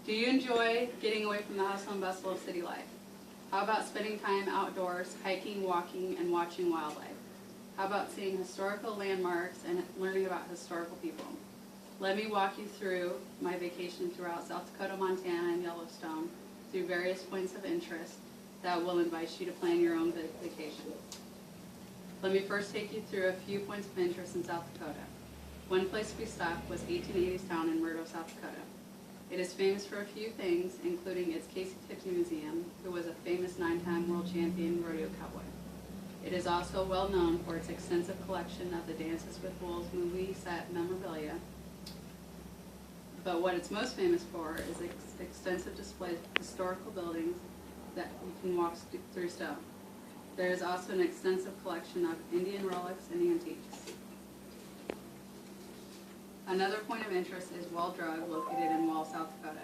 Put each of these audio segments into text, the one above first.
Do you enjoy getting away from the hustle and bustle of city life? How about spending time outdoors, hiking, walking, and watching wildlife? How about seeing historical landmarks and learning about historical people? Let me walk you through my vacation throughout South Dakota, Montana, and Yellowstone through various points of interest that will invite you to plan your own vacation. Let me first take you through a few points of interest in South Dakota. One place we stopped was 1880s town in Murdo, South Dakota. It is famous for a few things, including its Casey Tipsy Museum, who was a famous 9-time world champion rodeo cowboy. It is also well known for its extensive collection of the Dances with Wolves movie set memorabilia. But what it's most famous for is its extensive display of historical buildings that you can walk through still. There is also an extensive collection of Indian relics and antiques. Another point of interest is Wall Drug, located in Wall, South Dakota.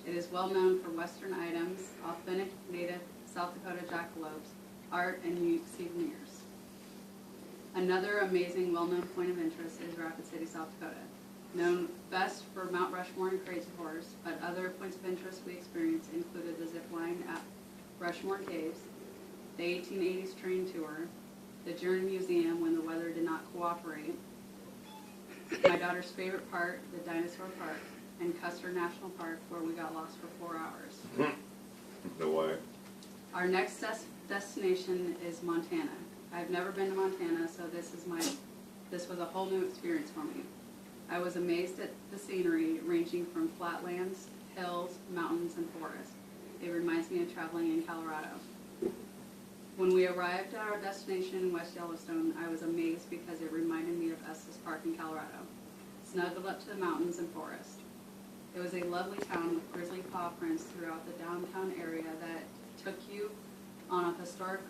It is well known for Western items, authentic native South Dakota jackalopes, art, and unique souvenirs. Another amazing, well-known point of interest is Rapid City, South Dakota. Known best for Mount Rushmore and Crazy Horse, but other points of interest we experienced included the zip line at Rushmore Caves, the 1880s train tour, the Journey Museum when the weather did not cooperate, my daughter's favorite part, the Dinosaur Park, and Custer National Park, where we got lost for 4 hours. No way. Our next destination is Montana. I've never been to Montana, so this was a whole new experience for me. I was amazed at the scenery, ranging from flatlands, hills, mountains, and forests. It reminds me of traveling in Colorado. When we arrived at our destination in West Yellowstone, I was amazed because it reminded me of Estes Park in Colorado, snuggled up to the mountains and forest. It was a lovely town with grizzly paw prints throughout the downtown area that took you on a historic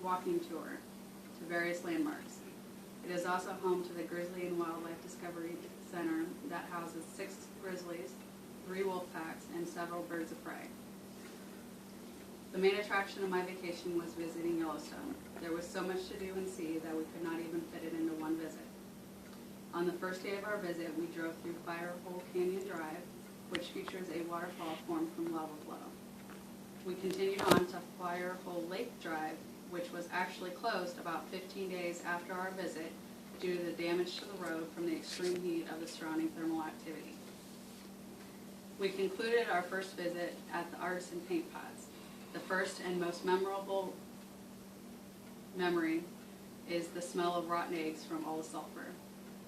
walking tour to various landmarks. It is also home to the Grizzly and Wildlife Discovery Center that houses 6 grizzlies, 3 wolf packs, and several birds of prey. The main attraction of my vacation was visiting Yellowstone. There was so much to do and see that we could not even fit it into one visit. On the first day of our visit, we drove through Firehole Canyon Drive, which features a waterfall formed from lava flow. We continued on to Firehole Lake Drive, which was actually closed about 15 days after our visit due to the damage to the road from the extreme heat of the surrounding thermal activity. We concluded our first visit at the Artisan Paint Pots. The first and most memorable memory is the smell of rotten eggs from all the sulfur.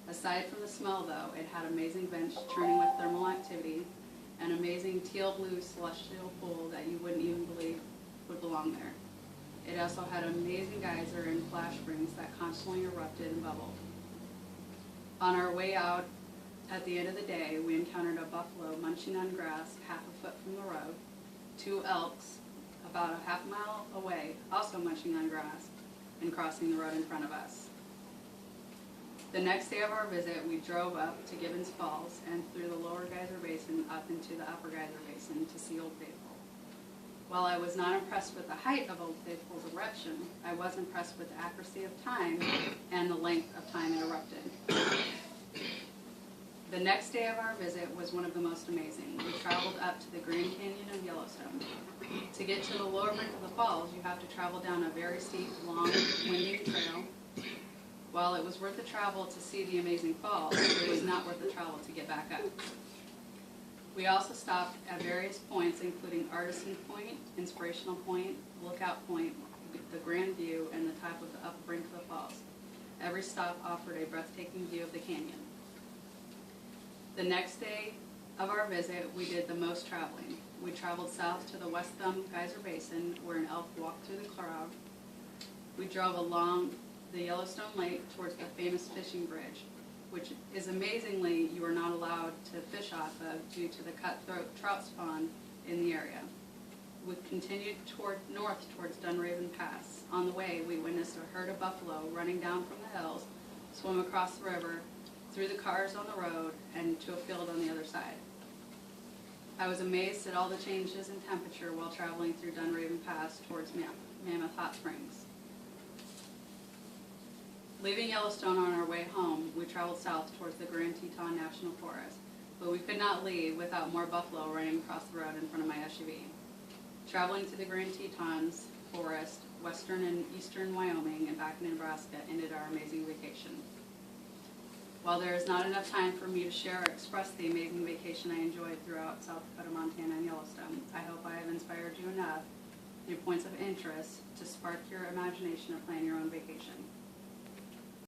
Aside from the smell, though, it had amazing vents churning with thermal activity, an amazing teal blue celestial pool that you wouldn't even believe would belong there. It also had an amazing geyser and flash springs that constantly erupted and bubbled. On our way out, at the end of the day, we encountered a buffalo munching on grass half a foot from the road, 2 elks about a half mile away, also munching on grass and crossing the road in front of us. The next day of our visit, we drove up to Gibbons Falls and through the lower geyser basin up into the upper geyser basin to see Old Faithful. While I was not impressed with the height of Old Faithful's eruption, I was impressed with the accuracy of time and the length of time it erupted. The next day of our visit was one of the most amazing. We traveled up to the Grand Canyon of Yellowstone. To get to the lower brink of the falls, you have to travel down a very steep, long, winding trail. While it was worth the travel to see the amazing falls, it was not worth the travel to get back up. We also stopped at various points, including Artisan Point, Inspirational Point, Lookout Point, the Grand View, and the top of the upper brink of the falls. Every stop offered a breathtaking view of the canyon. The next day of our visit, we did the most traveling. We traveled south to the West Thumb Geyser Basin, where an elk walked through the crowd. We drove along the Yellowstone Lake towards the famous fishing bridge, which is amazingly you are not allowed to fish off of due to the cutthroat trout spawn in the area. We continued north towards Dunraven Pass. On the way, we witnessed a herd of buffalo running down from the hills, swim across the river, through the cars on the road, and to a field on the other side. I was amazed at all the changes in temperature while traveling through Dunraven Pass towards Mammoth Hot Springs. Leaving Yellowstone on our way home, we traveled south towards the Grand Teton National Forest. but we could not leave without more buffalo running across the road in front of my SUV. Traveling to the Grand Tetons Forest, western and eastern Wyoming, and back in Nebraska ended our amazing vacation. While there is not enough time for me to share or express the amazing vacation I enjoyed throughout South Dakota, Montana, and Yellowstone, I hope I have inspired you enough through points of interest to spark your imagination of planning your own vacation.